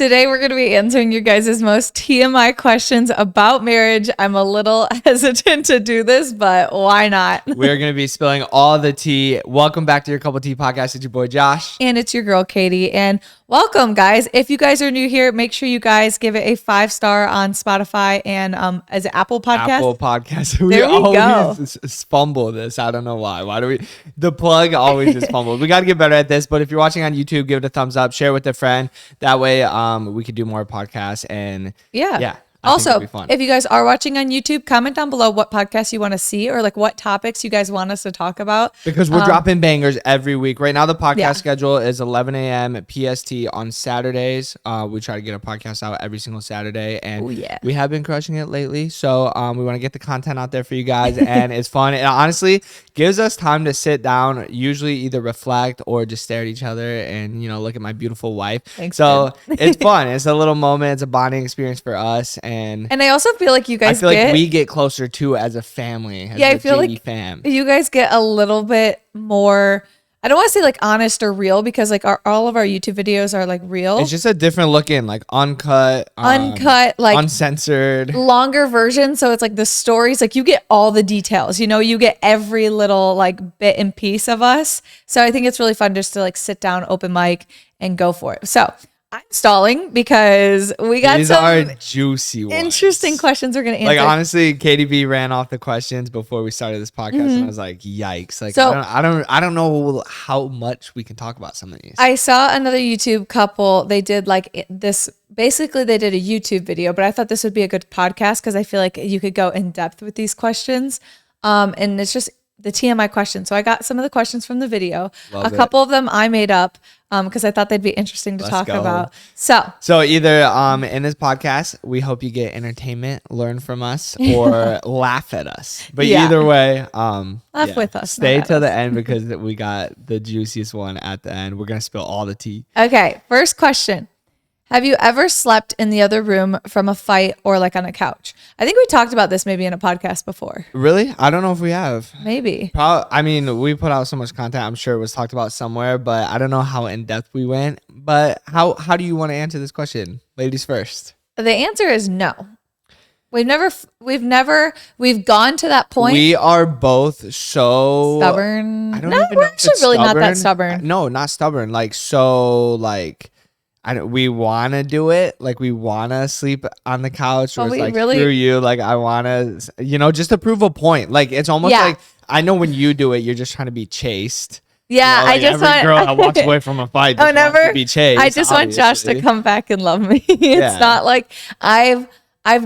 Today we're going to be answering you guys' most TMI questions about marriage. I'm a little hesitant to do this, but why not? We're going to be spilling all the tea. Welcome back to your Couple Tea podcast. It's your boy Josh. And it's your girl Katie. And welcome, guys. If you guys are new here, make sure you guys give it a 5-star on Spotify and as an Apple Podcast. Apple Podcast. There we always fumble this. I don't know why. Why do we? The plug always just fumble. We got to get better at this. But if you're watching on YouTube, give it a thumbs up. Share with a friend. That way, we could do more podcasts. And yeah. Also, if you guys are watching on YouTube, comment down below what podcasts you want to see or like what topics you guys want us to talk about. Because we're dropping bangers every week. Right now, the podcast schedule is 11 a.m. PST on Saturdays. We try to get a podcast out every single Saturday. And we have been crushing it lately. So we want to get the content out there for you guys. And it's fun. It honestly gives us time to sit down, usually either reflect or just stare at each other and, look at my beautiful wife. Thanks, so it's fun. It's a little moment. It's a bonding experience for us. And I also feel like you guys like we get closer too as a family. I feel like you guys get a little bit more, I don't want to say like honest or real because like all of our YouTube videos are like real. It's just a different looking, like uncut, like uncensored, longer version. So it's like the stories, like you get all the details, you get every little like bit and piece of us. So I think it's really fun just to like sit down, open mic and go for it. So I'm stalling because we got these are juicy ones. Interesting questions we're going to answer. Like honestly, Katie B ran off the questions before we started this podcast, and I was like, "Yikes!" Like so, I don't know how much we can talk about some of these. I saw another YouTube couple. They did like this. Basically, they did a YouTube video, but I thought this would be a good podcast because I feel like you could go in depth with these questions. And it's just the TMI questions. So I got some of the questions from the video. Love couple of them I made up because I thought they'd be interesting to talk about. So either in this podcast, we hope you get entertainment, learn from us, or laugh at us. But either way, laugh with us. Stay till the end because we got the juiciest one at the end. We're going to spill all the tea. Okay, first question. Have you ever slept in the other room from a fight or like on a couch? I think we talked about this maybe in a podcast before. Really? I don't know if we have. Maybe. I mean, we put out so much content. I'm sure it was talked about somewhere, but I don't know how in depth we went. But how do you want to answer this question? Ladies first. The answer is no. We've gone to that point. We are both so stubborn. We're actually really not that stubborn. No, not stubborn. We want to do it. Like we want to sleep on the couch or it's like, screw you. Like I want to, just to prove a point. Like it's almost like, I know when you do it, you're just trying to be chaste. Yeah. Like every girl that walks away from a fight just wants to be chaste. I just want Josh to come back and love me. It's not like I've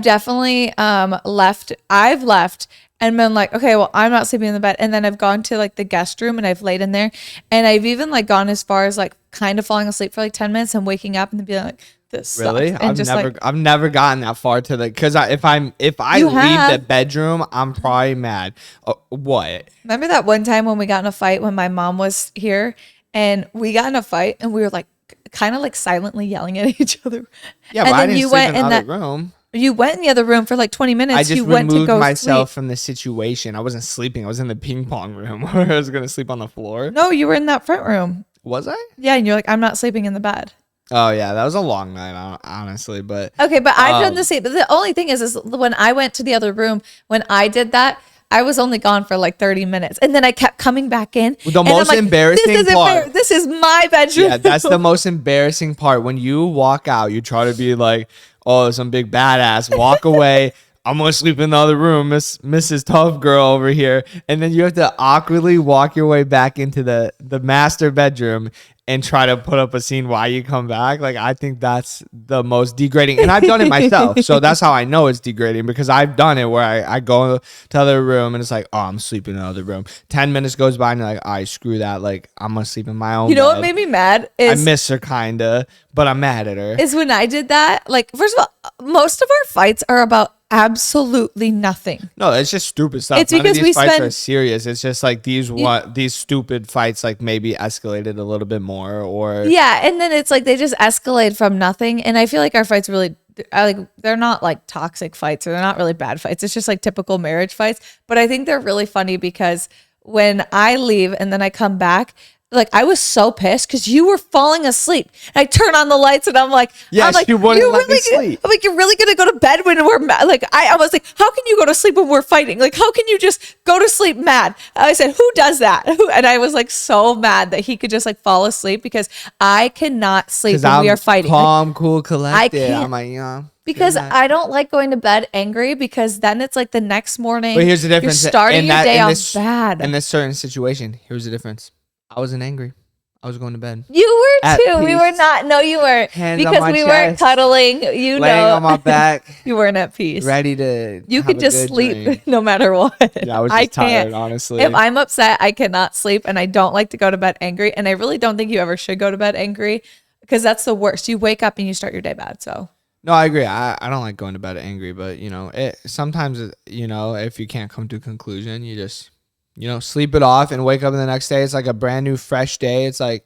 definitely left. I've left and been like, okay, well, I'm not sleeping in the bed. And then I've gone to like the guest room and I've laid in there. And I've even like gone as far as like kind of falling asleep for like 10 minutes and waking up and being like, this really sucks. I've never gotten that far to the because if I leave the bedroom, I'm probably mad. What? Remember that one time when we got in a fight when my mom was here and we got in a fight and we were like kind of like silently yelling at each other. Yeah, and but then I didn't you sleep went in that room. You went in the other room for like 20 minutes. I just went removed to go myself sleep. from the situation. I wasn't sleeping. I was in the ping pong room where I was going to sleep on the floor. No, you were in that front room. Was I? Yeah, and you're like, I'm not sleeping in the bed. Oh, yeah. That was a long night, honestly. But okay, but I've done the same. But the only thing is when I went to the other room, when I did that, I was only gone for like 30 minutes. And then I kept coming back in. The most embarrassing part. This is my bedroom. Yeah, that's the most embarrassing part. When you walk out, you try to be like, oh, some big badass. Walk away. I'm going to sleep in the other room, Mrs. Tough Girl over here. And then you have to awkwardly walk your way back into the master bedroom and try to put up a scene while you come back. Like, I think that's the most degrading. And I've done it myself. So that's how I know it's degrading because I've done it where I go to the other room and it's like, oh, I'm sleeping in the other room. 10 minutes goes by and you're like, all right, screw that. Like, I'm going to sleep in my own bed. What made me mad is... I miss her kind of, but I'm mad at her. Is when I did that. Like, first of all, most of our fights are about absolutely nothing. No, it's just stupid stuff. It's because these fights are serious. It's just like these stupid fights like maybe escalated a little bit more or and then it's like they just escalate from nothing. And I feel like our fights really like they're not like toxic fights or they're not really bad fights. It's just like typical marriage fights. But I think they're really funny because when I leave and then I come back, like I was so pissed because you were falling asleep. And I turn on the lights and I'm like, she wouldn't let me sleep. I'm like, you're really gonna go to bed when we're mad? Like I was like, how can you go to sleep when we're fighting? Like how can you just go to sleep mad? I said, who does that? And I was like so mad that he could just like fall asleep because I cannot sleep when we are fighting. Calm, cool, collected. I can't. I'm like, yeah. Because I don't like going to bed angry because then it's like the next morning. But here's the difference. You're starting your day off bad. In this certain situation, here's the difference. I wasn't angry. I was going to bed. You were too. We were not. No, you weren't. Hands because on my we chest, weren't cuddling. You laying on my back. You weren't at peace. Ready to. You could just sleep dream. no matter what. Yeah, I was just tired, honestly. If I'm upset, I cannot sleep, and I don't like to go to bed angry. And I really don't think you ever should go to bed angry because that's the worst. You wake up and you start your day bad. So. No, I agree. I don't like going to bed angry, but sometimes if you can't come to a conclusion, you just sleep it off and wake up in the next day. It's like a brand new, fresh day. It's like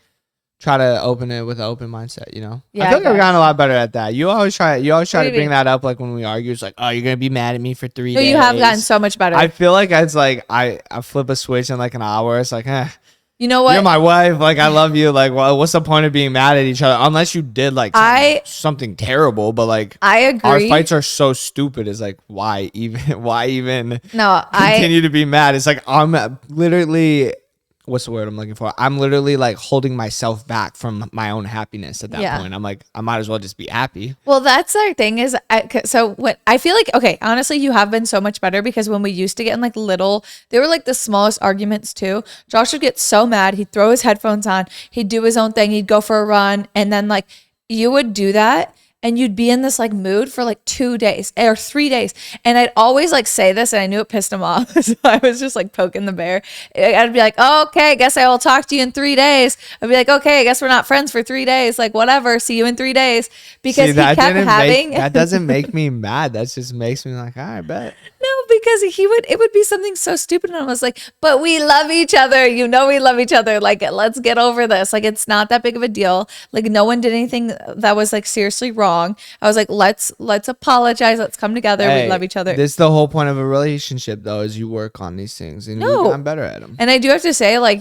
try to open it with an open mindset. Yeah, I feel like I've gotten a lot better at that. You always try to bring mean? that up, like when we argue. It's like, oh, you're gonna be mad at me for 3 days. No, you have gotten so much better. I feel like it's like I flip a switch in like an hour. It's like, you know what? You're my wife. Like, I love you. Like, well, what's the point of being mad at each other? Unless you did like something terrible. But like, I agree. Our fights are so stupid. It's like, why even no, continue to be mad? It's like, I'm literally, what's the word I'm looking for? I'm literally like holding myself back from my own happiness at that point. I'm like, I might as well just be happy. Well, that's our thing is, so when I feel like, okay, honestly, you have been so much better because when we used to get in like they were like the smallest arguments too. Josh would get so mad. He'd throw his headphones on. He'd do his own thing. He'd go for a run. And then like you would do that. And you'd be in this like mood for like 2 days or 3 days. And I'd always like say this and I knew it pissed him off. So I was just like poking the bear. I'd be like, oh, okay, I guess I will talk to you in 3 days. I'd be like, okay, I guess we're not friends for 3 days. Like whatever, see you in 3 days. Because he kept having. That doesn't make me mad. That just makes me like, all right, bet. No, because it would be something so stupid. And I was like, but we love each other. We love each other. Like, let's get over this. Like, it's not that big of a deal. Like no one did anything that was like seriously wrong. I was like, let's apologize. Let's come together. We love each other. This is the whole point of a relationship, though, is you work on these things, and we've gotten better at them. And I do have to say, like,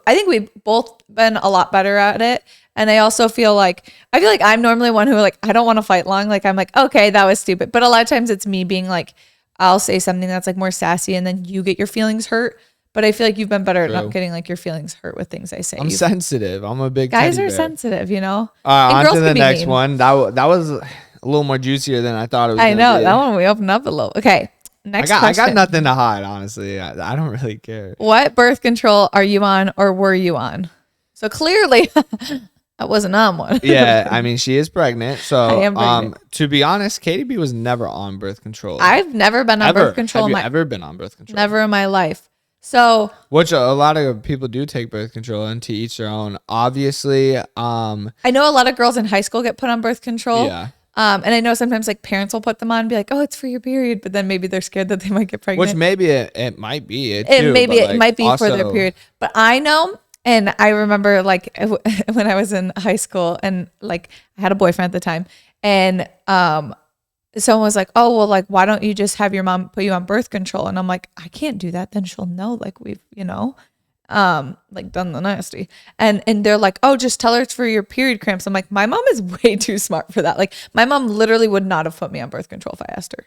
I think we've both been a lot better at it. And I also feel like I'm normally one who like I don't want to fight long. Like I'm like, okay, that was stupid. But a lot of times it's me being like, I'll say something that's like more sassy, and then you get your feelings hurt. But I feel like you've been better at not getting like your feelings hurt with things I say. I'm sensitive. I'm a big guys teddy are bear. sensitive, On to the next one. That was a little more juicier than I thought it was. I know that one we opened up a little. Okay, next question. I got nothing to hide, honestly. I don't really care. What birth control are you on or were you on? So clearly, I wasn't on one. Yeah, I mean she is pregnant. So I am pregnant. To be honest, Katie B was never on birth control. I've never been on birth control. Have you ever been on birth control? Never in my life. So, which a lot of people do take birth control, and to each their own. Obviously, I know a lot of girls in high school get put on birth control. Yeah. And I know sometimes like parents will put them on and be like, oh, it's for your period. But then maybe they're scared that they might get pregnant. Which maybe it might be it too. It might be for their period. But I know, and I remember like when I was in high school and like I had a boyfriend at the time, and someone was like, oh, well, like, why don't you just have your mom put you on birth control? And I'm like, I can't do that. Then she'll know, like, we've, like done the nasty. And they're like, oh, just tell her it's for your period cramps. I'm like, my mom is way too smart for that. Like, my mom literally would not have put me on birth control if I asked her.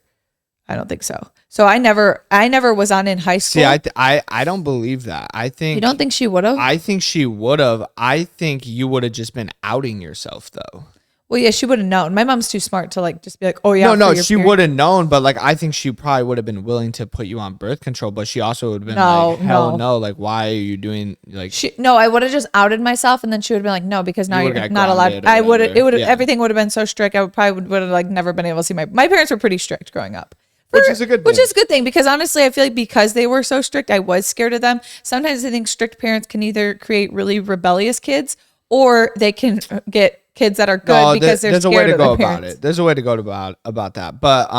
I don't think so. So I never was on in high school. See, I don't believe that. I think you don't think she would have? I think she would have. I think you would have just been outing yourself though. Well, yeah, she would have known. My mom's too smart to like just be like, oh yeah. No, she would have known, but like I think she probably would have been willing to put you on birth control, but she also would have been like, hell no, like why are you doing like? I would have just outed myself, and then she would have been like, no, because now you're not allowed. I would have. It would have. Everything would have been so strict. I would have like never been able to see my parents were pretty strict growing up. Which is a good thing. Which is a good thing because honestly, I feel like because they were so strict, I was scared of them. Sometimes I think strict parents can either create really rebellious kids or they can get kids that are good because they're scared of their parents. There's a way to go about that. But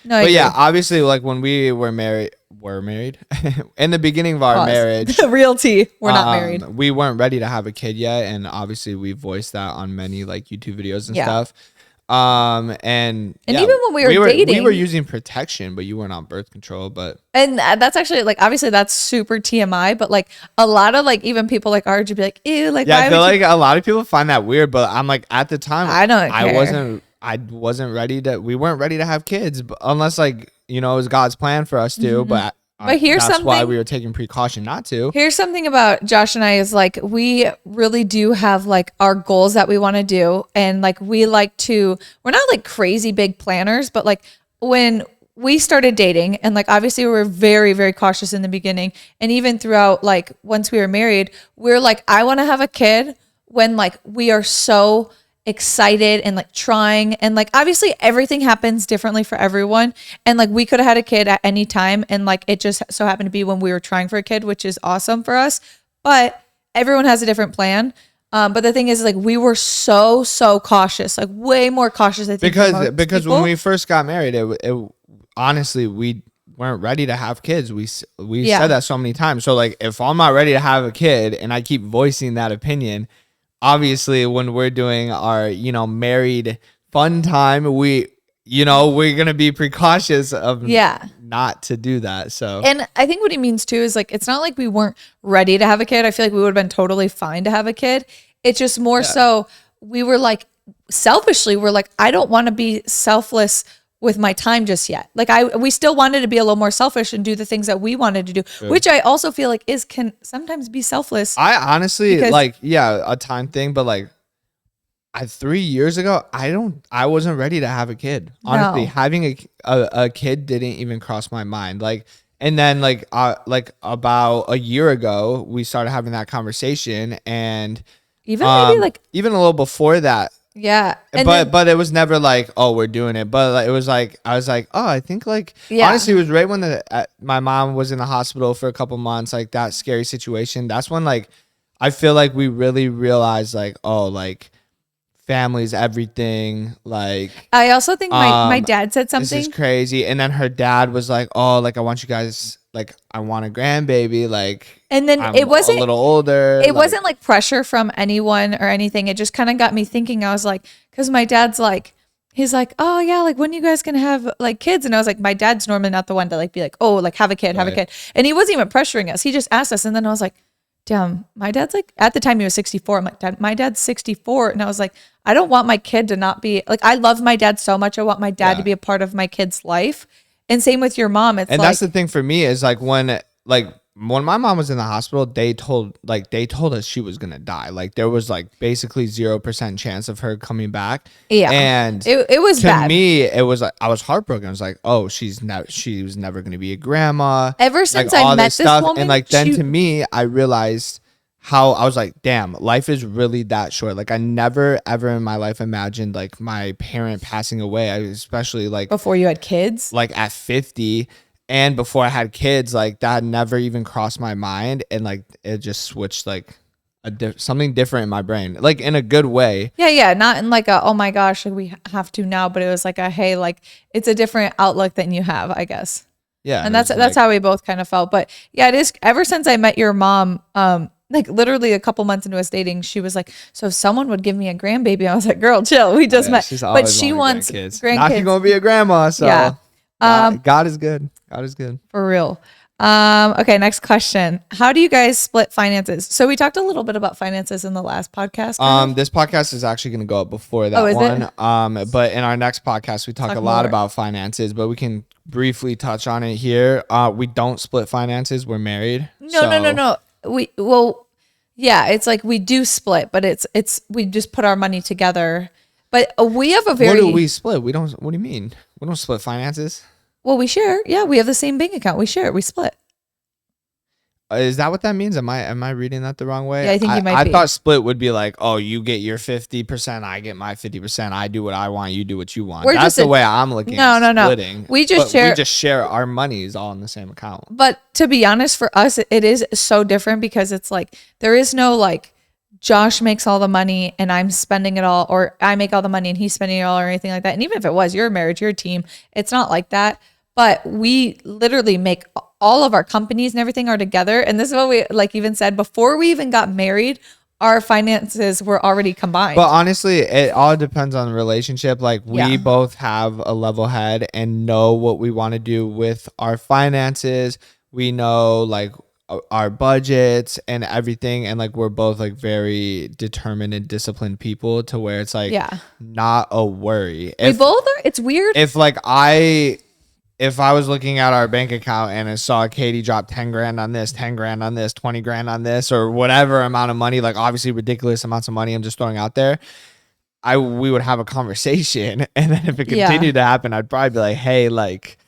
yeah, obviously like when we were married in the beginning of our marriage, real tea, we're not married. We weren't ready to have a kid yet. And obviously we voiced that on many like YouTube videos and stuff. And even when we were dating, we were using protection, but you weren't on birth control. But that's actually like, obviously that's super TMI, but like a lot of like even people like our age would be like, ew, like, yeah, why I feel would like a lot of people find that weird, but I'm like, at the time, I don't care. I wasn't ready to. We weren't ready to have kids, but unless like it was God's plan for us to. But here's that's why something. we were taking precaution not to. Here's something about Josh and I is like, we really do have like our goals that we want to do. And like, we're not like crazy big planners, but like when we started dating and like, obviously we were very, very cautious in the beginning. And even throughout, like once we were married, we're like, I want to have a kid when like we are so excited and like trying, and like obviously everything happens differently for everyone, and like we could have had a kid at any time, and like it just so happened to be when we were trying for a kid, which is awesome for us, but everyone has a different plan. But the thing is like we were so cautious, like way more cautious, I think, because when we first got married, it honestly, we weren't ready to have kids. We said that so many times. So like, if I'm not ready to have a kid and I keep voicing that opinion, obviously when we're doing our married fun time, we're gonna be precautious of not to do that. So, and I think what he means too is like, it's not like we weren't ready to have a kid. I feel like we would have been totally fine to have a kid. It's just more so we were like, selfishly, we're like, I don't want to be selfless with my time just yet. Like we still wanted to be a little more selfish and do the things that we wanted to do, which I also feel like can sometimes be selfless. I honestly a time thing, but like 3 years ago, I wasn't ready to have a kid. Honestly, having a kid didn't even cross my mind. Like, and then like about a year ago, we started having that conversation, and even maybe like even a little before that. Yeah. But it was never like, oh, we're doing it. But like, it was like, I was like, oh, I think like, honestly, it was right when my mom was in the hospital for a couple months, like that scary situation. That's when like, I feel like we really realized like, oh, like family's everything. Like, I also think my dad said something. This is crazy. And then her dad was like, oh, like I want you guys, like I want a grandbaby. Like, and then I'm it wasn't a little older. It wasn't like pressure from anyone or anything. It just kind of got me thinking. I was like, because my dad's like, he's like, oh yeah, like when you guys gonna have like kids? And I was like, my dad's normally not the one to like be like, oh, like have a kid, have a kid. And he wasn't even pressuring us. He just asked us. And then I was like, damn, my dad's like, at the time he was 64. I'm like, my dad's 64. And I was like, I don't want my kid to not be like, I love my dad so much. I want my dad to be a part of my kid's life. And same with your mom. It's and that's the thing for me is like when my mom was in the hospital, they told us she was gonna die. Like there was like basically 0% chance of her coming back. Yeah, and it was bad. To me, it was like I was heartbroken. I was like, oh, she was never gonna be a grandma. Ever since I met this woman, and like then to me, I realized how I was like, damn, life is really that short. Like I never ever in my life imagined like my parent passing away. Especially like before you had kids, like at 50. And before I had kids, like that never even crossed my mind, and like it just switched like something different in my brain, like in a good way. Yeah, not in like a oh my gosh, like we have to now, but it was like a hey, like it's a different outlook than you have, I guess. Yeah, and that's how we both kind of felt. But yeah, it is. Ever since I met your mom, like literally a couple months into us dating, she was like, so if someone would give me a grandbaby, I was like, girl, chill, we just met. But she wants grandkids. Not you gonna be a grandma, so yeah. God is good. God is good. For real. Okay, next question. How do you guys split finances? So we talked a little bit about finances in the last podcast. This podcast is actually going to go up before that one. But in our next podcast, we talk a lot about finances, but we can briefly touch on it here. We don't split finances. We're married. No. It's like we do split, but it's we just put our money together. But we have a very. What do we split? We don't. What do you mean? We don't split finances. Well, we share. Yeah, we have the same bank account. We share. We split. Is that what that means? Am I reading that the wrong way? Yeah, I think you might be. I thought split would be like, oh, you get your 50%, I get my 50%. I do what I want, you do what you want. That's the way I'm looking at splitting. We just share our monies all in the same account. But to be honest, for us, it is so different because it's like there is no like Josh makes all the money and I'm spending it all, or I make all the money and he's spending it all, or anything like that. And even if it was your marriage, your team, it's not like that. But we literally make all of our companies and everything are together. And this is what we like even said before we even got married, our finances were already combined. But honestly, it all depends on the relationship. Like we Yeah. both have a level head and know what we want to do with our finances. We know like our budgets and everything, and like we're both like very determined and disciplined people to where it's like Yeah. not a worry. We both are. It's weird. If I was looking at our bank account and I saw Katie drop 10 grand on this, 10 grand on this, 20 grand on this, or whatever amount of money, like obviously ridiculous amounts of money I'm just throwing out there, we would have a conversation. And then if it continued to happen, I'd probably be like, hey, like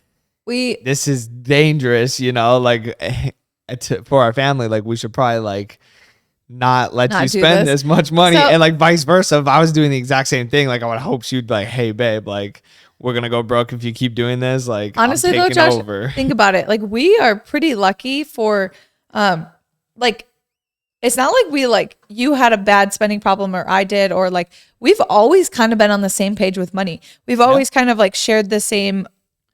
this is dangerous, you know, like for our family, like we should probably like not let you spend this much money. And like vice versa, if I was doing the exact same thing, like I would hope she'd be like, hey babe, like we're gonna go broke if you keep doing this. Like honestly though, Josh, think about it. Like we are pretty lucky for like it's not like we like you had a bad spending problem or I did, or like we've always kind of been on the same page with money. We've always kind of like shared the same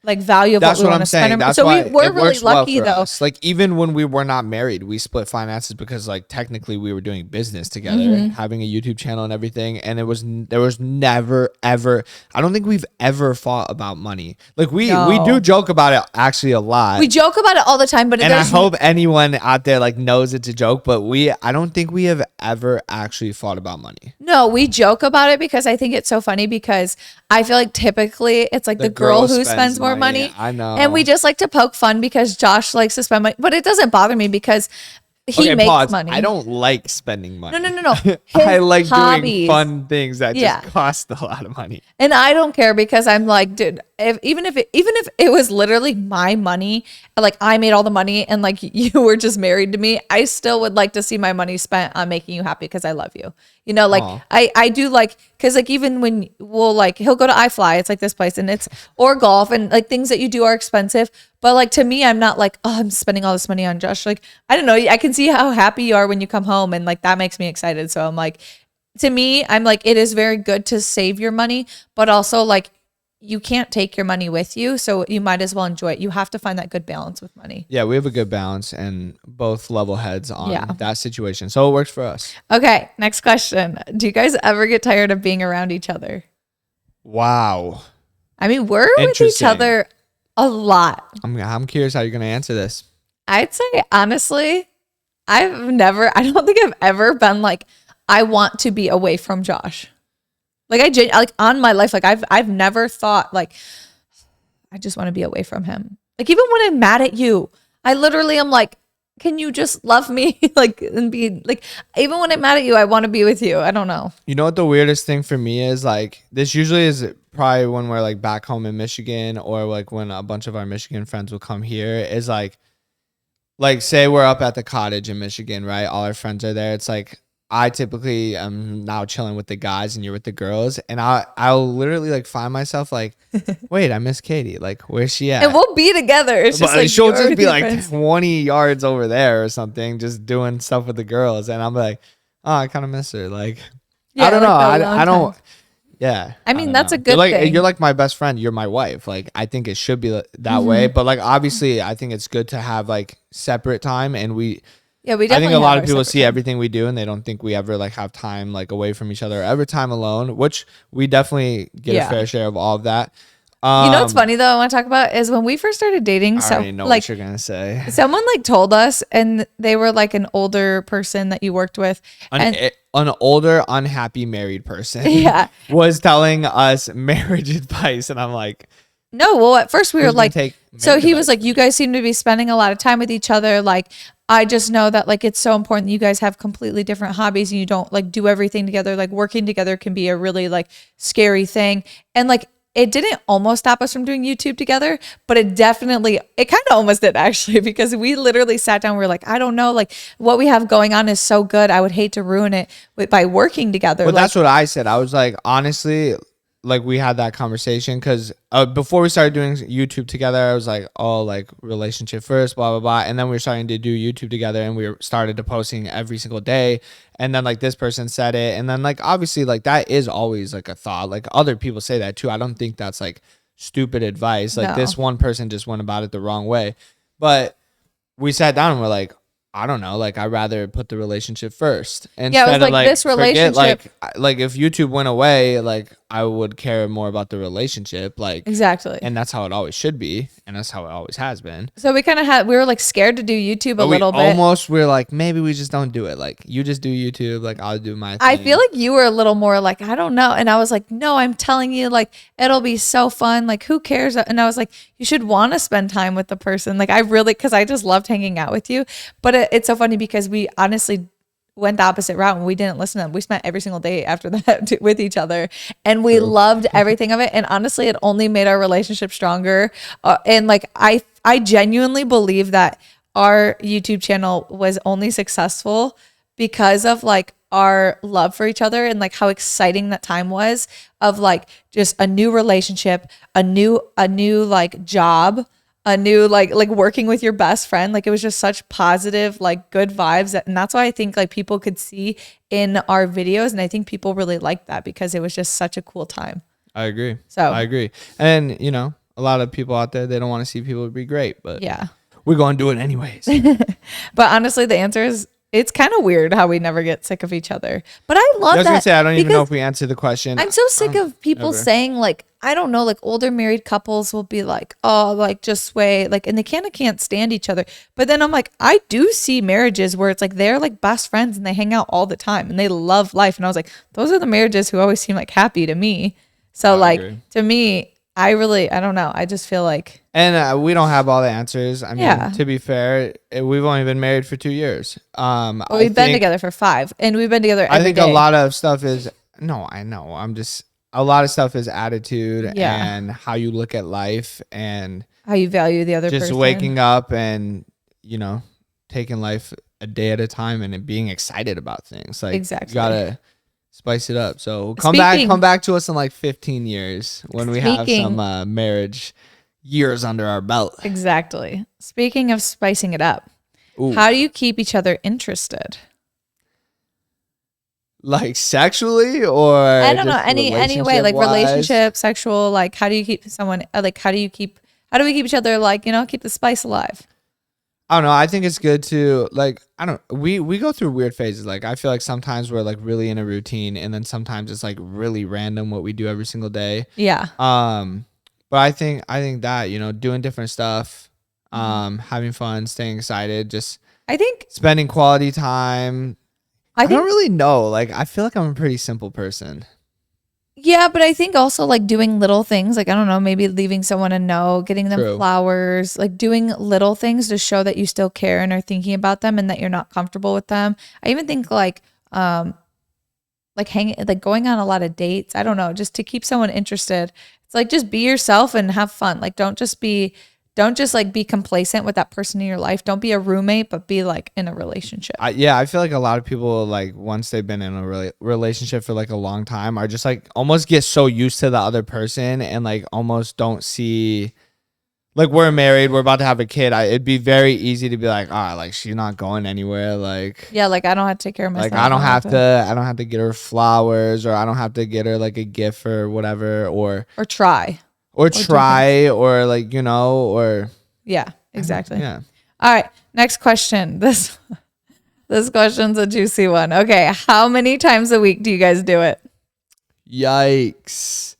like value of what we want to spend. That's so why we're really lucky though. Like even when we were not married, we split finances because like technically we were doing business together, having a YouTube channel and everything. And there was never ever. I don't think we've ever fought about money. Like we do joke about it actually a lot. We joke about it all the time, but and I hope anyone out there like knows it's a joke. But I don't think we have ever actually fought about money. No, we joke about it because I think it's so funny because I feel like typically it's like the girl who spends more money. I know. And we just like to poke fun because Josh likes to spend money, but it doesn't bother me because he makes money. I don't like spending money. No. I like doing fun things that just cost a lot of money. And I don't care because I'm like, dude, even if it was literally my money, like I made all the money and like you were just married to me, I still would like to see my money spent on making you happy because I love you. You know, like I do like, cause like even when we'll like, he'll go to iFly, it's like this place and or golf and like things that you do are expensive. But like to me, I'm not like, oh, I'm spending all this money on Josh. Like, I don't know. I can see how happy you are when you come home and like that makes me excited. So I'm like, to me, I'm like, it is very good to save your money, but also like you can't take your money with you. So you might as well enjoy it. You have to find that good balance with money. Yeah, we have a good balance and both level heads on that situation. So it works for us. Okay, next question. Do you guys ever get tired of being around each other? Wow. I mean, we're with each other a lot. I'm curious how you're going to answer this. I'd say, honestly, I don't think I've ever been like, I want to be away from Josh. Like like on my life, like I've never thought like, I just want to be away from him. Like even when I'm mad at you, I literally am like, can you just love me? Like and be like, even when I'm mad at you, I want to be with you. I don't know. You know what the weirdest thing for me is? Like this usually is probably when we're like back home in Michigan or like when a bunch of our Michigan friends will come here is like say we're up at the cottage in Michigan, right? All our friends are there. It's like, I typically am now chilling with the guys and you're with the girls. And I'll literally like find myself like, wait, I miss Katie. Like, where's she at? And we'll be together. It's just like she'll just be like friends. 20 yards over there or something, just doing stuff with the girls. And I'm like, oh, I kind of miss her. Like, I don't know. I don't. Yeah. I mean, that's a good thing. You're like my best friend. You're my wife. Like, I think it should be that way. But like, obviously, I think it's good to have like separate time. And yeah, we definitely I think a lot of people see everything we do and they don't think we ever like have time like away from each other, ever time alone, which we definitely get a fair share of all of that. You know what's funny though I want to talk about is when we first started dating. I already know like, what you're going to say. Someone like told us and they were like an older person that you worked with. An older, unhappy married person was telling us marriage advice. And I'm like, no, well, at first we were like, so he was like, you guys seem to be spending a lot of time with each other. Like, I just know that like, it's so important that you guys have completely different hobbies and you don't like do everything together. Like working together can be a really like scary thing. And like, it didn't almost stop us from doing YouTube together, but it kind of almost did actually, because we literally sat down. We were like, I don't know, like what we have going on is so good. I would hate to ruin it by working together. But that's what I said. I was like, honestly, like we had that conversation because before we started doing YouTube together, I was like, oh, like relationship first, blah, blah, blah. And then we were starting to do YouTube together and we started to posting every single day. And then like this person said it. And then like, obviously like that is always like a thought. Like other people say that too. I don't think that's like stupid advice. Like this one person just went about it the wrong way. But we sat down and we're like, I don't know, like I'd rather put the relationship first Yeah, it was instead of like this forget, relationship. like if YouTube went away, like I would care more about the relationship, like, Exactly. and that's how it always should be, and that's how it always has been. So we were like scared to do YouTube But a little bit. we're like, maybe we just don't do it. Like you just do YouTube, like I'll do my thing. I feel like you were a little more like, I don't know. And I was like, no, I'm telling you, like, it'll be so fun. Like, who cares? And I was like, you should want to spend time with the person. Like, I really, because I just loved hanging out with you. But it's so funny because we honestly went the opposite route and we didn't listen to them. We spent every single day after that with each other, and we loved everything of it. And honestly, it only made our relationship stronger. And like, I genuinely believe that our YouTube channel was only successful because of like our love for each other and like how exciting that time was of like just a new relationship, a new like job, a new like working with your best friend. Like it was just such positive, like good vibes. And that's why I think like people could see in our videos. And I think people really liked that because it was just such a cool time. I agree. So I agree. And you know, a lot of people out there, they don't want to see people be great, but yeah, we're going to do it anyways. But honestly, the answer is it's kind of weird how we never get sick of each other. But I love I was that. gonna say I don't even know if we answered the question. I'm so sick of people saying like, I don't know, like older married couples will be like, oh, like just wait, like, and they kind of can't stand each other. But then I'm like, I do see marriages where it's like they're like best friends and they hang out all the time and they love life. And I was like, those are the marriages who always seem like happy to me. So like to me, I don't know. I just feel like. And we don't have all the answers. I mean, to be fair, we've only been married for 2 years. Well, we've been together for 5 and we've been together every day. A lot of stuff is, no, I know. A lot of stuff is attitude and how you look at life and how you value the other person. Just waking up and, you know, taking life a day at a time and being excited about things. Like, exactly. You gotta spice it up. So come back to us in like 15 years when we have some marriage years under our belt. Exactly. Speaking of spicing it up, how do you keep each other interested? Like sexually or I don't know, any way, like relationship, sexual, like how do you keep someone like how do we keep each other, like, you know, keep the spice alive? I don't know. I think it's good to like, we go through weird phases. Like I feel like sometimes we're like really in a routine and then sometimes it's like really random what we do every single day. Yeah. But I think that, you know, doing different stuff, having fun, staying excited, just I think spending quality time. I don't really know. Like I feel like I'm a pretty simple person. Yeah, but I think also like doing little things, like I don't know, maybe leaving someone a note, getting them flowers, like doing little things to show that you still care and are thinking about them and that you're not comfortable with them. I even think like hanging, like going on a lot of dates. I don't know, just to keep someone interested. It's like just be yourself and have fun. Like don't just like be complacent with that person in your life. Don't be a roommate, but be like in a relationship. I feel like a lot of people, like once they've been in a relationship for like a long time, are just like almost get so used to the other person and like almost don't see, like we're married, we're about to have a kid. It'd be very easy to be like, like she's not going anywhere. Like, yeah, like I don't have to take care of myself. Like I don't have to get her flowers, or I don't have to get her like a gift or whatever, or try. Or like, you know, or yeah, exactly. Yeah. All right. Next question. This question's a juicy one. Okay. How many times a week do you guys do it? Yikes.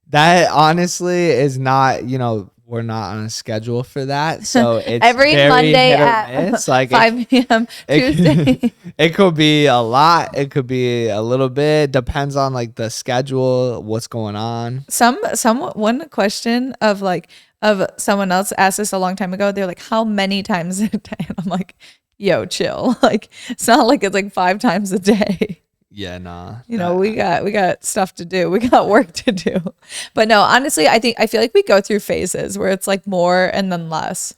That honestly is not, you know, we're not on a schedule for that. So it's every Monday at like 5 p.m. Tuesday. It could be a lot. It could be a little bit. Depends on like the schedule, what's going on. One question of someone else asked us a long time ago. They're like, how many times a day? And I'm like, yo, chill. Like, it's not like it's like 5 times a day. Yeah, nah. You know, we got stuff to do. We got work to do. But no, honestly, I feel like we go through phases where it's like more and then less.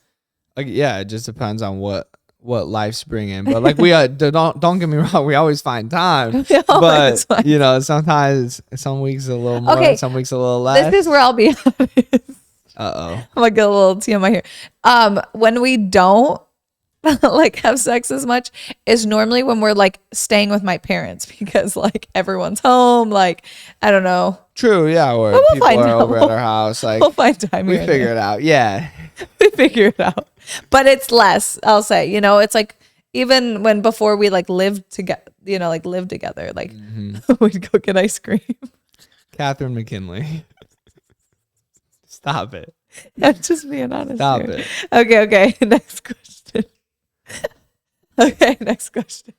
Like, yeah, it just depends on what life's bringing. But like we don't get me wrong, we always find time. But you know, sometimes some weeks a little more, some weeks a little less. This is where I'll be honest. I'm like a little TMI here. When we don't like have sex as much is normally when we're like staying with my parents because like everyone's home, like I don't know. True, yeah, or people are over at our house. Like we'll find time. We figure it out. Yeah. We figure it out. But it's less, I'll say. You know, it's like even when before we like lived together, lived together, like we'd go get ice cream. Catherine McKinley. Stop it. I'm just being honest. Stop here. it. Okay. Next question. Okay, next question.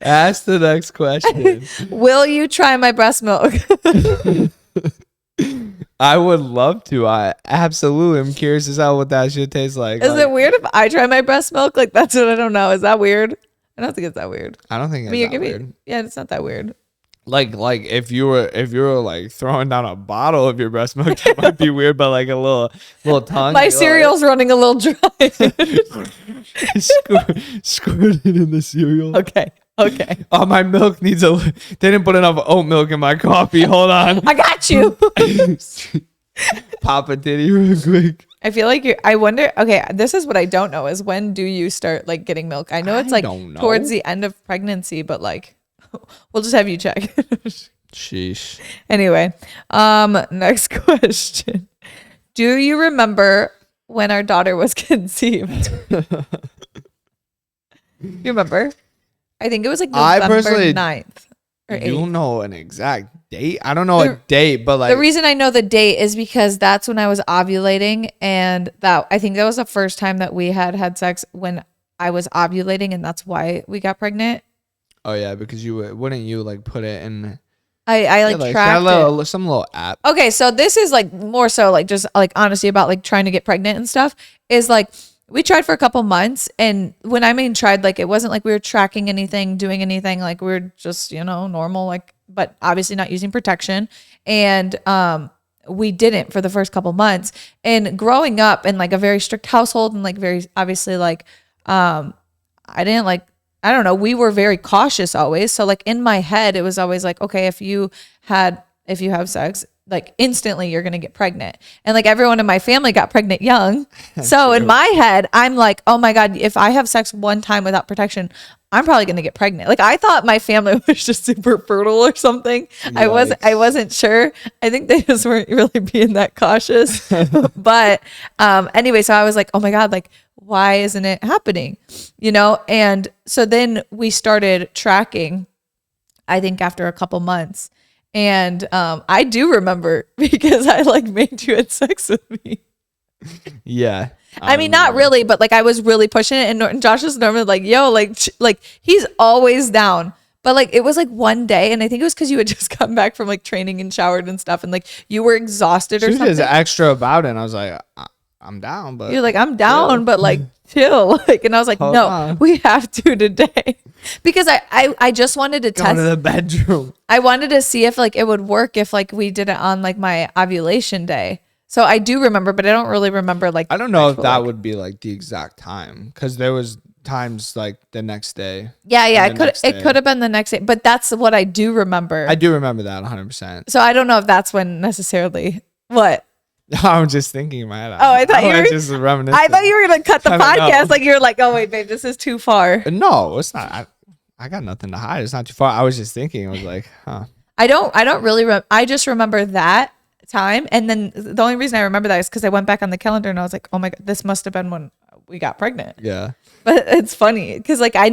Ask the next question. Will you try my breast milk? I would love to. I absolutely am curious as hell what that shit tastes like. Is it weird if I try my breast milk? Like, that's what I don't know. Is that weird? I don't think it's that weird. I don't think it's that weird. Yeah, it's not that weird. Like if you were like throwing down a bottle of your breast milk, that might be weird, but like a little tongue. My cereal's running a little dry. Squirt it in the cereal. Okay. Oh, my milk needs they didn't put enough oat milk in my coffee. Hold on. I got you. Pop a titty real quick. I feel like I wonder, okay, this is what I don't know is when do you start like getting milk? I know it's like towards the end of pregnancy, but like, we'll just have you check. Sheesh. Anyway, next question. Do you remember when our daughter was conceived? You remember? I think it was like November 9th or 8th. You don't know an exact date? I don't know a date, but like the reason I know the date is because that's when I was ovulating, and I think that was the first time that we had sex when I was ovulating, and that's why we got pregnant. Oh yeah, because wouldn't you like put it in? I tracked some little app. Okay, so this is like more so like just like honesty about like trying to get pregnant and stuff is like we tried for a couple months, and when I mean tried, like it wasn't like we were tracking anything, doing anything, like we were just, normal, like, but obviously not using protection. And we didn't for the first couple months. And growing up in like a very strict household and like very obviously like I don't know, we were very cautious always. So like in my head, it was always like, okay, if you have sex, like instantly you're going to get pregnant. And like everyone in my family got pregnant young. So in my head, I'm like, oh my God, if I have sex one time without protection, I'm probably going to get pregnant. Like I thought my family was just super fertile or something. Yikes. I wasn't sure. I think they just weren't really being that cautious. But anyway, so I was like, oh my God, like why isn't it happening? And so then we started tracking, I think after a couple months. And I do remember because I like made you have sex with me. Yeah. I mean, not really, but like I was really pushing it. And Josh is normally like, yo, like he's always down. But like it was like one day, and I think it was because you had just come back from like training and showered and stuff, and like you were exhausted or something. She was just extra about it. And I was like, I'm down, but you're like, I'm down, but like chill. Like, and I was like, hold on. We have to today. Because I just wanted to test. Go to the bedroom. I wanted to see if like it would work if like we did it on like my ovulation day. So I do remember, but I don't really remember like. I don't know if that would be like the exact time, because there was times like the next day. Yeah. It could have been the next day, but that's what I do remember. I do remember that 100%. So I don't know if that's when necessarily what. I'm just thinking in my head. Oh, I thought you were just reminiscing. I thought you were gonna cut the podcast. Like you were like, oh wait, babe, this is too far. No, it's not. I got nothing to hide. It's not too far. I was just thinking. I was like, huh. I don't really. I just remember that time, and then the only reason I remember that is because I went back on the calendar and I was like, oh my God, this must have been when we got pregnant. Yeah. But it's funny because like I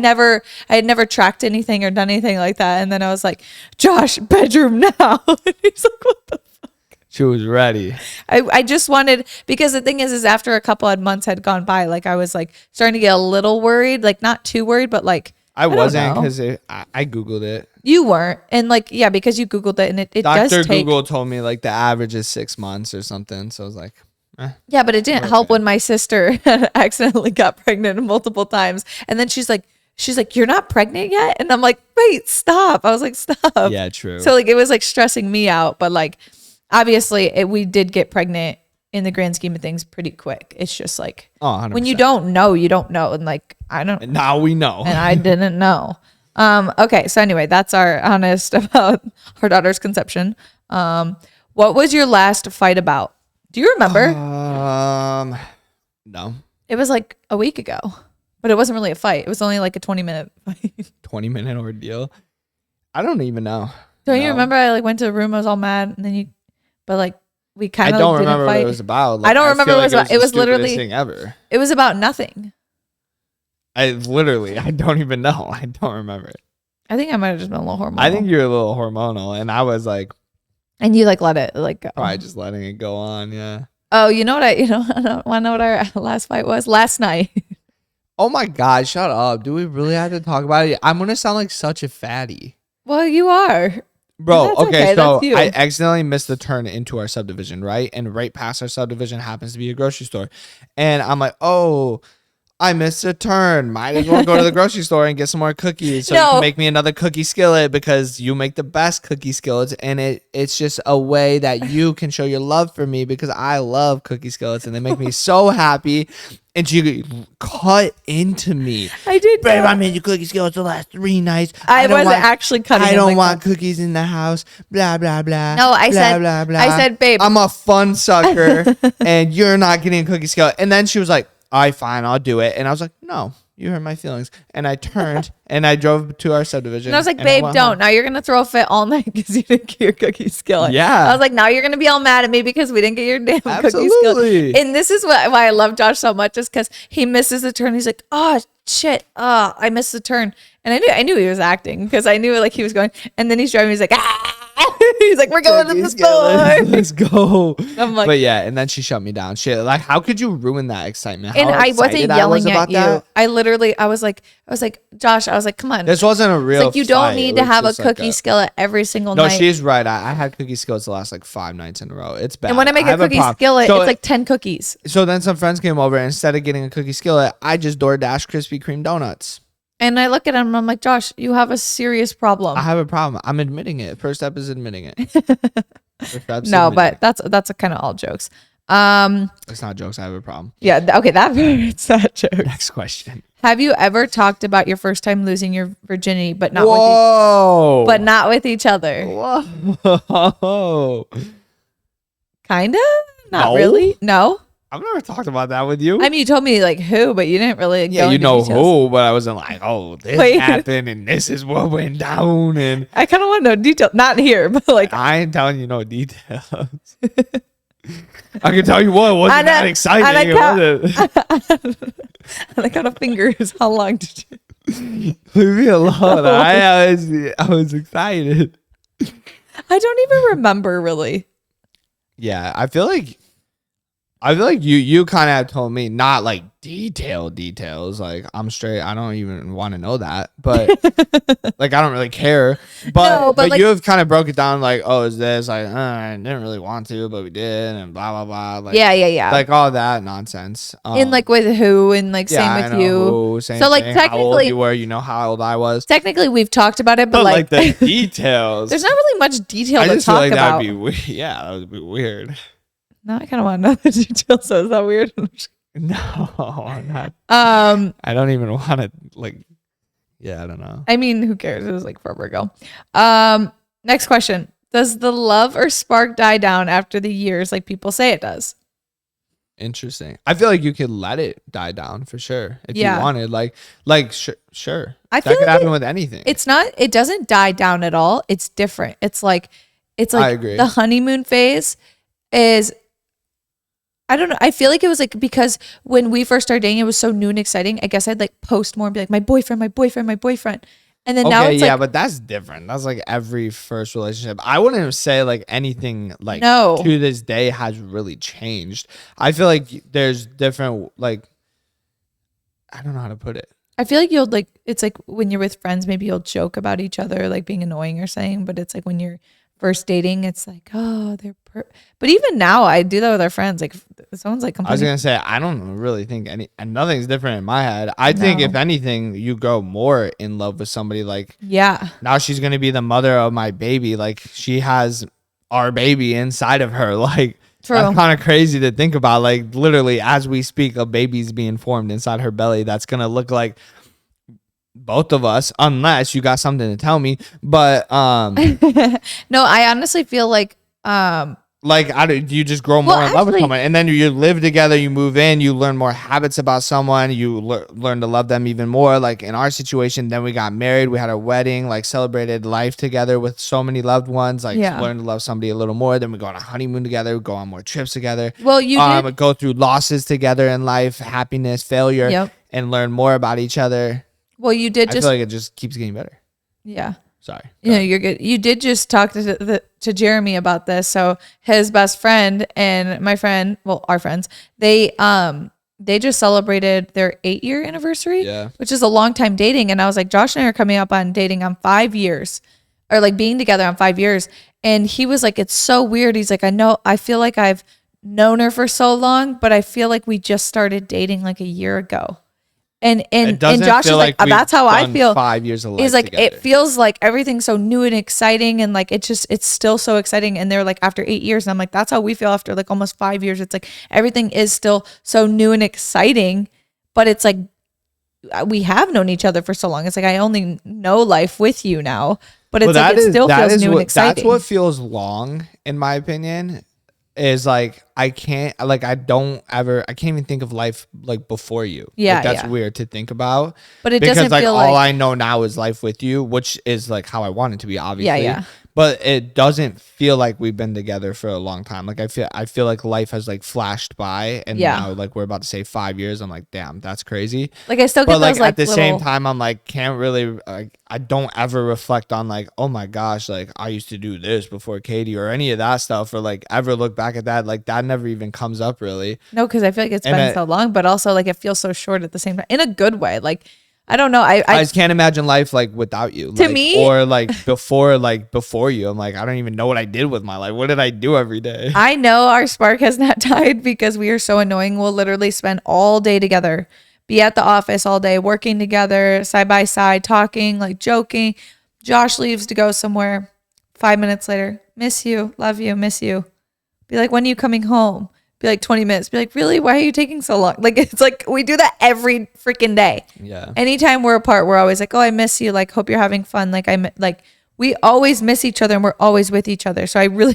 had never tracked anything or done anything like that, and then I was like, Josh, bedroom now. And he's like, what the. She was ready. I just wanted, because the thing is after a couple of months had gone by, like I was like starting to get a little worried, like not too worried, but like I wasn't, because I Googled it. You weren't. And like, yeah, because you Googled it, and it does take. Dr. Google told me like the average is 6 months or something. So I was like, yeah, but it didn't help when my sister accidentally got pregnant multiple times. And then she's like, you're not pregnant yet? And I'm like, wait, stop. I was like, stop. Yeah, true. So like, it was like stressing me out, but like, obviously, we did get pregnant in the grand scheme of things pretty quick. It's just like, when you don't know, you don't know. And like, I don't. And now we know. And I didn't know. Okay. So anyway, that's our honest about our daughter's conception. What was your last fight about? Do you remember? No. It was like a week ago, but it wasn't really a fight. It was only like a 20-minute fight. 20-minute ordeal? I don't even know. Don't you remember? I like went to a room. I was all mad, and then but like we kind I of don't didn't remember fight. what it was about. I don't remember feel what it was about. the It was stupidest literally thing ever. It was about nothing. I don't even know. I don't remember it. I think I might have just been a little hormonal. I think you're a little hormonal, and I was like, and you like let it like go. probably just letting it go on. Yeah. Oh, you know what I want to know what our last fight was last night. Oh my God, shut up. Do we really have to talk about it? I'm gonna sound like such a fatty. Well, you are. Bro, That's okay, so that's you. I accidentally missed the turn into our subdivision, right? And right past our subdivision happens to be a grocery store. And I'm like, oh, I missed a turn. Might as well go to the grocery store and get some more cookies. So you can make me another cookie skillet because you make the best cookie skillets. And it's just a way that you can show your love for me because I love cookie skillets and they make me so happy. And she cut into me. I did. Babe, I made you cookie skillets the last 3 nights. I wasn't actually cutting. I don't want cookies in the house. Blah blah blah. No, I blah, said. Blah, blah. I said, babe, I'm a fun sucker, and you're not getting a cookie skillet. And then she was like, "All right, fine, I'll do it." And I was like, "No, you hurt my feelings." And I turned and I drove to our subdivision. And I was like, babe, don't. Home. Now you're going to throw a fit all night because you didn't get your cookie skillet. Yeah. I was like, now you're going to be all mad at me because we didn't get your damn cookie Absolutely. skillet. And this is why I love Josh so much is because he misses the turn. He's like, oh, shit. Oh, I missed the turn. And I knew he was acting because I knew like he was going. And then he's driving. He's like, ah. He's like, we're going to the store. Let's go. I'm like, but yeah, and then she shut me down. Shit, like, how could you ruin that excitement? And I wasn't yelling at you. That? I was like, Josh, I was like, come on. This wasn't a real. It's like you don't fight. need to have a cookie skillet every single night. No, she's right. I had cookie skillets the last like 5 nights in a row. It's bad. And when I make a cookie skillet, it's like 10 cookies. So then some friends came over and instead of getting a cookie skillet, I just DoorDash Krispy Kreme donuts. And I look at him and I'm like, Josh, you have a serious problem. I have a problem. I'm admitting it. First step is admitting it. But that's a kind of all jokes. It's not jokes. I have a problem. Yeah. Okay. It's not jokes. Next question. Have you ever talked about your first time losing your virginity, but not with each other? Whoa. Kinda? Not really. No. I've never talked about that with you. I mean, you told me like who, but you didn't really. Yeah, go you know details. who, but I wasn't like, oh, this happened and this is what went down. And I kind of want to know details. Not here, but like I ain't telling you no details. I can tell you what wasn't that exciting. On account of fingers, how long did you? Leave me alone. I was excited. I don't even remember really. Yeah, I feel like you kind of have told me not like details. Like I'm straight. I don't even want to know that, but like I don't really care. But like, you have kind of broke it down. Like, oh, is this like I didn't really want to, but we did, and blah blah blah. Like, yeah. Like all that nonsense. And like with who, and like same with you. Same so like thing, technically, how old you were, you know how old I was. Technically, we've talked about it, but like the details. There's not really much detail to talk feel like about. That'd be weird. Yeah, that would be weird. No, I kind of want to know the details. So is that weird? No, I'm not. I don't even want to like. Yeah, I don't know. I mean, who cares? It was like forever ago. Next question: does the love or spark die down after the years, like people say it does? Interesting. I feel like you could let it die down for sure if you wanted. Like sure. That could happen with anything. It's not. It doesn't die down at all. It's different. It's like I agree. The honeymoon phase is. I don't know. I feel like it was like because when we first started dating, it was so new and exciting. I guess I'd like post more and be like, my boyfriend. And then now it's but that's different. That's like every first relationship. I wouldn't say like anything like to this day has really changed. I feel like there's different, like, I don't know how to put it. I feel like you'll like, it's like when you're with friends, maybe you'll joke about each other, like being annoying or saying, but it's like when you're first dating, it's like, oh, they're but even now I do that with our friends. Like if someone's like I was gonna say, I don't really think nothing's different in my head. I think if anything, you grow more in love with somebody. Like, yeah, now she's gonna be the mother of my baby. Like she has our baby inside of her. Like that's kind of crazy to think about. Like literally as we speak, a baby's being formed inside her belly. That's gonna look like both of us, unless you got something to tell me. But no, I honestly feel like like you just grow more in love with someone, and then you live together, you move in, you learn more habits about someone, you learn to love them even more. Like in our situation, then we got married, we had a wedding, like celebrated life together with so many loved ones, like learn to love somebody a little more. Then we go on a honeymoon together, we go on more trips together. Well, you did go through losses together in life, happiness, failure, and learn more about each other. Well, you did I feel like it just keeps getting better. Yeah. Sorry. No, you're good. You did just talk to Jeremy about this. So his best friend and my friend, well, our friends, they just celebrated their 8-year anniversary, which is a long time dating. And I was like, Josh and I are coming up on dating on 5 years, or like being together on 5 years. And he was like, it's so weird. He's like, I feel like I've known her for so long, but I feel like we just started dating like a year ago. And Josh is like, that's how I feel. 5 years of life He's like, together. it feels like everything's so new and exciting, and like it's still so exciting. And they're like, after 8 years, and I'm like, that's how we feel after like almost 5 years. It's like everything is still so new and exciting, but it's like we have known each other for so long. It's like I only know life with you now, but it's like it still feels new and exciting. That's what feels long, in my opinion. Is like I can't even think of life like before you. Yeah, like, that's weird to think about. But it doesn't like feel all I know now is life with you, which is like how I want it to be, obviously. Yeah. But it doesn't feel like we've been together for a long time. Like I feel like life has like flashed by, and now like we're about to say 5 years. I'm like, damn, that's crazy. Like I still get but those like at the same time, I'm like, can't really. I don't ever reflect on like, oh my gosh, like I used to do this before Katie or any of that stuff, or like ever look back at that. Like that never even comes up really. No, because I feel like it's been so long, but also like it feels so short at the same time in a good way. Like I don't know. I just can't imagine life like without you. To me, or like before you. I'm like, I don't even know what I did with my life. What did I do every day? I know our spark has not died because we are so annoying. We'll literally spend all day together, be at the office all day, working together, side by side, talking, like joking. Josh leaves to go somewhere. 5 minutes later, miss you, love you, miss you. Be like, when are you coming home? Be like 20 minutes. Be like, really? Why are you taking so long? Like, it's like we do that every freaking day. Yeah. Anytime we're apart, we're always like, oh, I miss you. Like, hope you're having fun. Like, we always miss each other and we're always with each other. So I really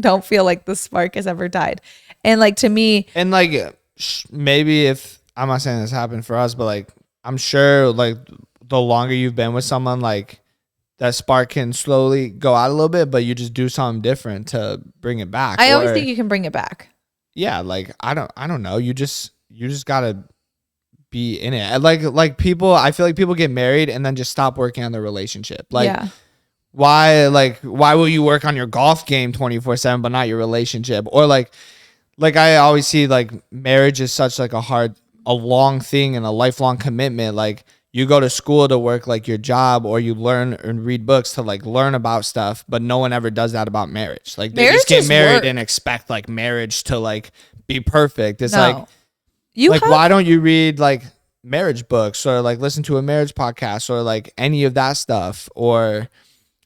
don't feel like the spark has ever died. And like, to me. And like, maybe if, I'm not saying this happened for us, but like, I'm sure like the longer you've been with someone, like that spark can slowly go out a little bit, but you just do something different to bring it back. I always think you can bring it back. Yeah, like I don't know. You just gotta be in it. Like people, I feel like people get married and then just stop working on their relationship. Like why will you work on your golf game 24/7 but not your relationship? Or like I always see like marriage is such like a long thing and a lifelong commitment. Like you go to school to work like your job, or you learn and read books to like learn about stuff, but no one ever does that about marriage. Like they just get married and expect like marriage to like be perfect. It's like why don't you read like marriage books, or like listen to a marriage podcast, or like any of that stuff? Or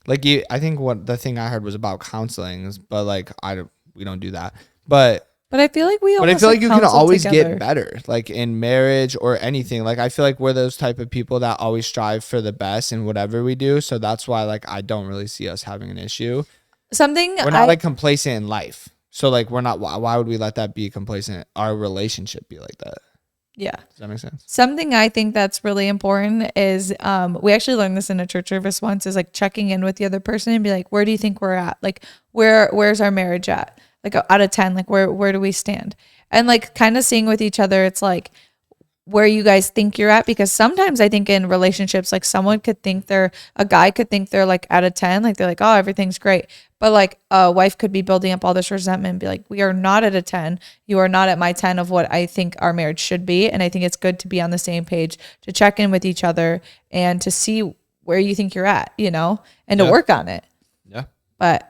like I think what the thing I heard was about counseling, but like we don't do that. But I feel like you can always get better, like in marriage or anything. Like I feel like we're those type of people that always strive for the best in whatever we do. So that's why like I don't really see us having an issue. We're not like complacent in life. So like we're not. Why would we let that be complacent? Our relationship be like that. Yeah. Does that make sense? Something I think that's really important is we actually learned this in a church service once, is like checking in with the other person and be like, where do you think we're at? Like where's our marriage at? Like out of 10, like where do we stand? And like kind of seeing with each other, it's like where you guys think you're at. Because sometimes I think in relationships, like a guy could think they're like out of 10, like they're like, oh, everything's great. But like a wife could be building up all this resentment and be like, we are not at a 10. You are not at my 10 of what I think our marriage should be. And I think it's good to be on the same page, to check in with each other and to see where you think you're at, and to work on it. Yeah. But,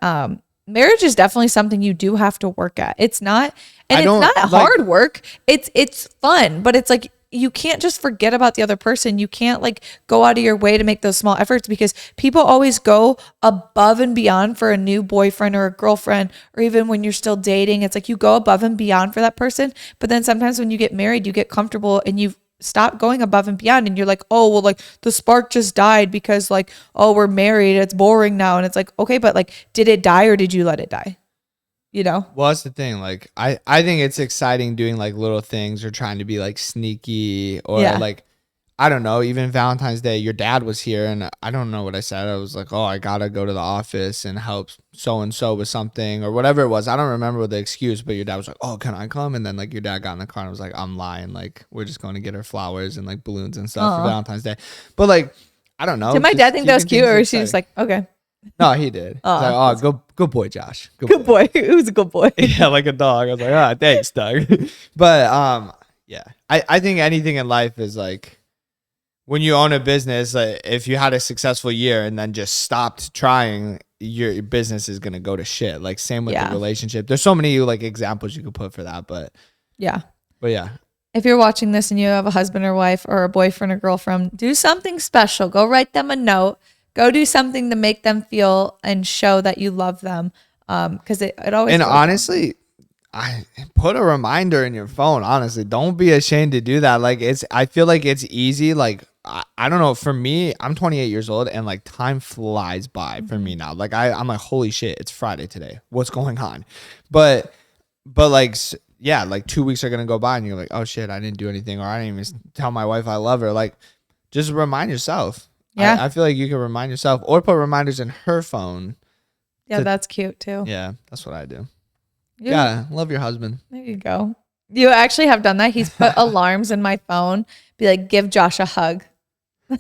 marriage is definitely something you do have to work at. It's not hard work. It's fun, but it's like you can't just forget about the other person. You can't like go out of your way to make those small efforts, because people always go above and beyond for a new boyfriend or a girlfriend, or even when you're still dating. It's like you go above and beyond for that person. But then sometimes when you get married, you get comfortable and you stop going above and beyond, and you're like, oh, well, like the spark just died because like, oh, we're married, it's boring now. And it's like, okay, but like, did it die or did you let it die? you know? Well, that's the thing. Like, I think it's exciting doing like little things or trying to be like sneaky or like, I don't know, even Valentine's Day, your dad was here and I don't know what I said. I was like, oh, I got to go to the office and help so-and-so with something or whatever it was. I don't remember the excuse, but your dad was like, oh, can I come? And then like your dad got in the car and was like, I'm lying. Like, we're just going to get her flowers and like balloons and stuff for Valentine's Day. But like, I don't know. Did my dad think that was cute or was she just like, okay. No, he did. Like, oh, good boy, Josh. Good boy. It was a good boy. Yeah, like a dog. I was like, thanks, Doug. But yeah, I think anything in life is like when you own a business, like, if you had a successful year and then just stopped trying, your business is gonna go to shit. Like same with the relationship. There's so many like examples you could put for that, but yeah. If you're watching this and you have a husband or wife or a boyfriend or girlfriend, do something special. Go write them a note. Go do something to make them feel and show that you love them. Because it always. And honestly, I put a reminder in your phone. Honestly, don't be ashamed to do that. Like I feel like it's easy. Like I don't know. For me, I'm 28 years old, and like time flies by for me now. Like I'm like, holy shit, it's Friday today. What's going on? But like. Yeah, like 2 weeks are gonna go by, and you're like, oh shit, I didn't do anything, or I didn't even tell my wife I love her. Like, just remind yourself. Yeah, I feel like you can remind yourself or put reminders in her phone. Yeah, that's cute too. Yeah, that's what I do. Yeah, love your husband. There you go. You actually have done that. He's put alarms in my phone. Be like, give Josh a hug.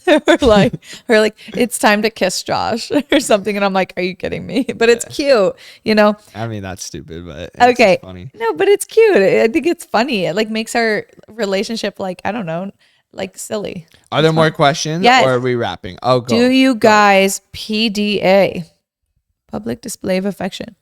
or like it's time to kiss Josh or something, and I'm like, are you kidding me? But it's cute, you know. I mean, that's stupid, but it's funny. No, but it's cute. I think it's funny. It like makes our relationship like, I don't know, like silly. Are there more questions? Yes. Or are we wrapping? Oh, go. Do you guys PDA, public display of affection?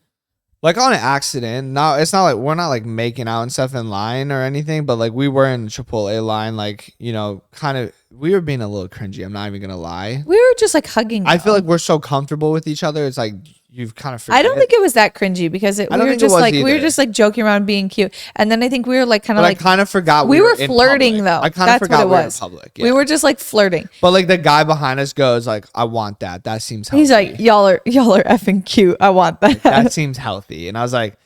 Like on an accident. No, it's not like we're not like making out and stuff in line or anything, but like we were in Chipotle line, like, you know, kind of, we were being a little cringy. I'm not even going to lie. We were just like hugging. I feel like we're so comfortable with each other. It's like you've kind of I don't think it was that cringy because we were just like joking around being cute. And then I think we were like kind of like. I kind of forgot we were flirting though. I kind of forgot we were in public. Yeah. We were just like flirting. But like the guy behind us goes like, I want that. That seems healthy. He's like, y'all are effing cute. I want that. Like, that seems healthy. And I was like,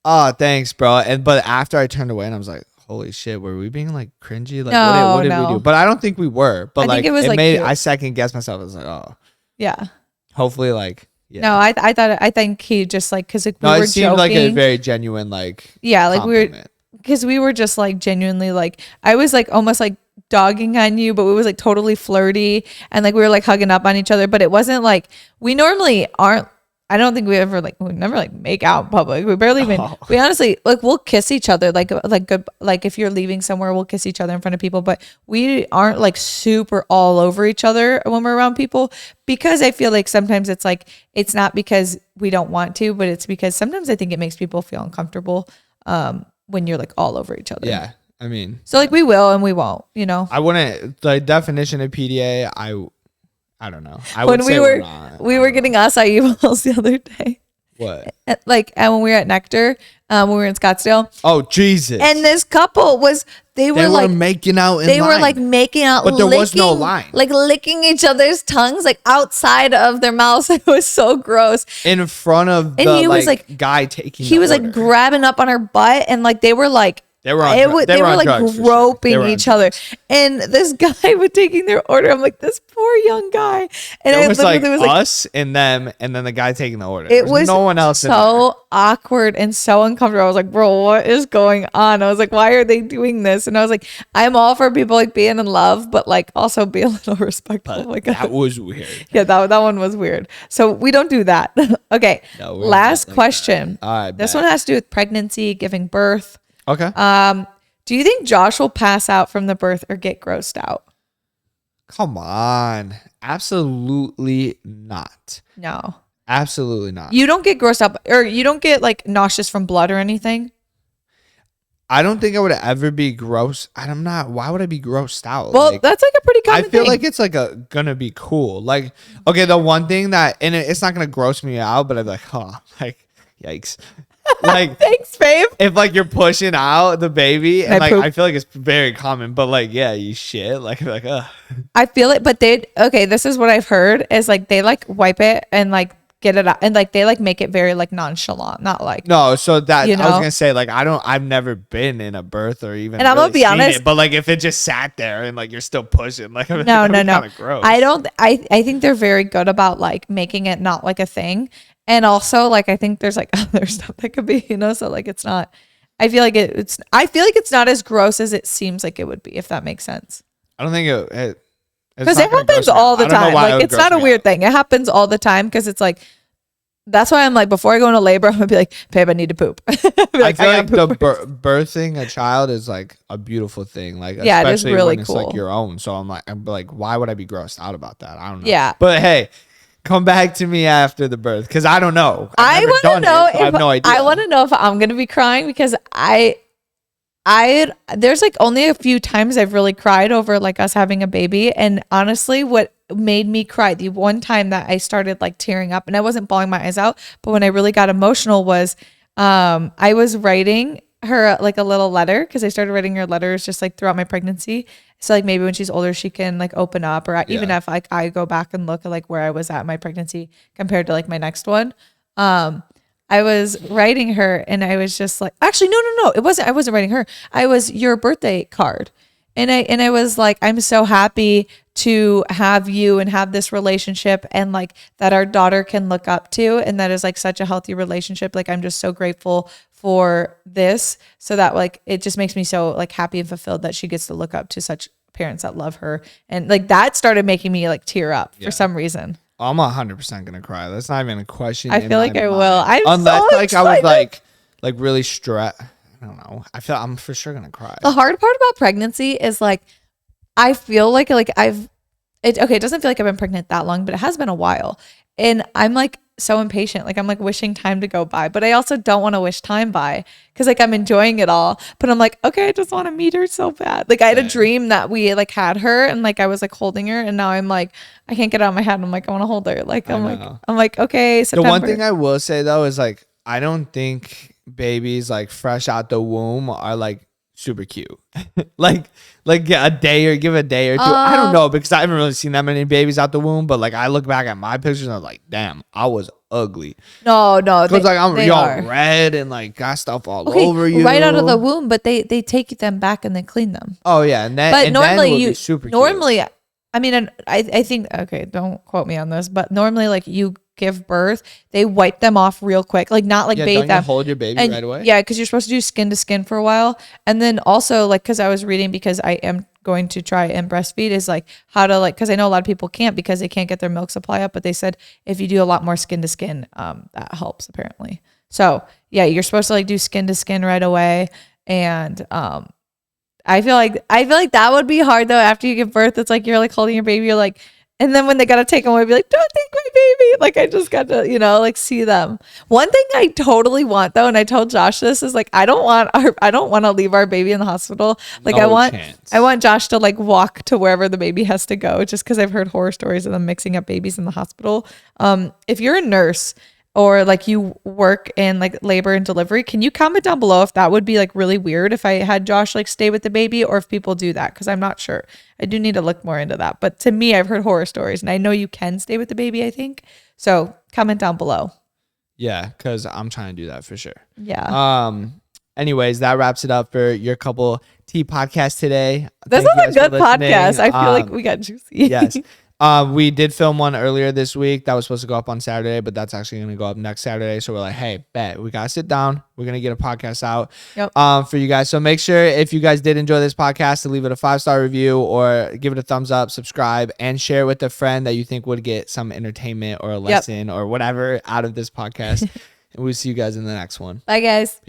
oh, thanks, bro. But after I turned away and I was like, holy shit, were we being like cringy? Like what did we do? But I don't think we were. But like it made I second guessed myself. I was like, oh. Yeah. Hopefully like yeah. No, I think he just like because we were it seemed like a very genuine like compliment. We were just like genuinely like I was like almost like dogging on you, but we was like totally flirty and like we were like hugging up on each other, but it wasn't like we normally aren't. I don't think we never like make out in public. We barely even, we honestly, like we'll kiss each other, like good, like if you're leaving somewhere, we'll kiss each other in front of people, but we aren't like super all over each other when we're around people because I feel like sometimes it's like, it's not because we don't want to, but it's because sometimes I think it makes people feel uncomfortable when you're like all over each other. Yeah. I mean. So like we will and we won't, you know. I wouldn't, the definition of PDA, I don't know. When we were getting acai bowls the other day. What? Like when we were at Nectar, when we were in Scottsdale. Oh Jesus! And this couple they were like making out. They were like making out, but there was no line. Like licking each other's tongues, like outside of their mouths. It was so gross. In front of the guy taking. He was like grabbing up on her butt, and like they were like. They were like groping each other, and this guy was taking their order. I'm like, this poor young guy, and it was like us and them, and then the guy taking the order. It was no one else. So awkward and so uncomfortable. I was like, bro, what is going on? I was like, why are they doing this? And I was like, I'm all for people like being in love, but like also be a little respectful. Like that was weird. Yeah, that one was weird. So we don't do that. Okay, last question. All right, this one has to do with pregnancy, giving birth. Okay. Do you think Josh will pass out from the birth or get grossed out? Come on. Absolutely not. No. Absolutely not. You don't get grossed out or you don't get like nauseous from blood or anything? I don't think I would ever be gross. I'm not. Why would I be grossed out? Well, like, that's like a pretty common thing. I feel like it's like gonna be cool. Like, okay, the one thing that, and it's not gonna gross me out, but I'd be like, oh, like, yikes. Like thanks babe, if like you're pushing out the baby and like I feel like it's very common, but like yeah, you shit like I feel it, but this is what I've heard is like they like wipe it and like get it out, and like they like make it very like nonchalant, not like no. So that you I was know? gonna say, like, I've never been in a birth or even. And I'm gonna really be seen honest, it, but like if it just sat there and like you're still pushing, like no, that'd be no. kind of gross. I don't. I think they're very good about like making it not like a thing, and also like I think there's like other stuff that could be, you know. So like it's not. I feel like it's. I feel like it's not as gross as it seems like it would be, if that makes sense. I don't think it Because it happens all the time. Like it's not a weird thing. It happens all the time because it's like. That's why I'm like, before I go into labor, I'm gonna be like, babe, I need to poop. I feel like the birthing a child is like a beautiful thing. Like, yeah, it is really when cool. It's like your own. So I'm like, why would I be grossed out about that? I don't know. Yeah. But hey, come back to me after the birth because I don't know. I want to know I have no idea. I want to know if I'm gonna be crying because there's like only a few times I've really cried over like us having a baby, and honestly, what made me cry the one time that I started like tearing up, and I wasn't bawling my eyes out, but when I really got emotional was I was writing her like a little letter because I started writing her letters just like throughout my pregnancy, so like maybe when she's older she can like open up, or even if like I go back and look at like where I was at in my pregnancy compared to like my next one. I was writing her and I was just like, actually, no. I wasn't writing her. I was your birthday card. And I was like, I'm so happy to have you and have this relationship, and like that our daughter can look up to. And that is like such a healthy relationship. Like, I'm just so grateful for this, so that like, it just makes me so like happy and fulfilled that she gets to look up to such parents that love her. And like, that started making me like tear up for some reason. I'm 100% gonna cry. That's not even a question. I feel like I will. Unless so like excited. I was like really stressed. I don't know. I feel I'm for sure gonna cry. The hard part about pregnancy is like, I feel like it doesn't feel like I've been pregnant that long, but it has been a while. And I'm like so impatient. Like I'm like wishing time to go by, but I also don't want to wish time by because like I'm enjoying it all. But I'm like, okay, I just want to meet her so bad. Like I had a dream that we like had her and like I was like holding her, and now I'm like, I can't get it out of my head. I'm like, I want to hold her. Like I'm like, okay, September. The one thing I will say though is like, I don't think babies like fresh out the womb are like super cute. like a day or give a day or two. I don't know, because I haven't really seen that many babies out the womb, but like I look back at my pictures and I'm like, damn, I was ugly. No, because like I'm all red and like got stuff all over you right out of the womb, but they take them back and then clean them. Oh yeah, and then but normally then super cute. I mean, and I think, okay, don't quote me on this, but normally like you give birth, they wipe them off real quick, like not like bathe them. You hold your baby right away. Yeah, because you're supposed to do skin to skin for a while, and then also like, because I was reading, because I am going to try and breastfeed, is like how to like, because I know a lot of people can't because they can't get their milk supply up, but they said if you do a lot more skin to skin, that helps apparently. So yeah, you're supposed to like do skin to skin right away, and I feel like that would be hard though. After you give birth, it's like you're like holding your baby, you're like, and then when they gotta take them away, be like, don't take my baby. Like I just got to, like see them. One thing I totally want though, and I told Josh this, is like I don't want to leave our baby in the hospital. Like I want Josh to like walk to wherever the baby has to go, just because I've heard horror stories of them mixing up babies in the hospital. If you're a nurse or like you work in like labor and delivery, can you comment down below if that would be like really weird if I had Josh like stay with the baby, or if people do that? Because I'm not sure. I do need to look more into that. But to me, I've heard horror stories, and I know you can stay with the baby, I think. So comment down below. Yeah, because I'm trying to do that for sure. Yeah. Anyways, that wraps it up for your couple tea podcast today. This was a good podcast. I feel like we got juicy. Yes. We did film one earlier this week that was supposed to go up on Saturday, but that's actually going to go up next Saturday. So we're like, hey, bet we got to sit down. We're going to get a podcast out for you guys. So make sure, if you guys did enjoy this podcast, to leave it a 5-star review or give it a thumbs up, subscribe, and share with a friend that you think would get some entertainment or a lesson or whatever out of this podcast. And we'll see you guys in the next one. Bye, guys. Peace.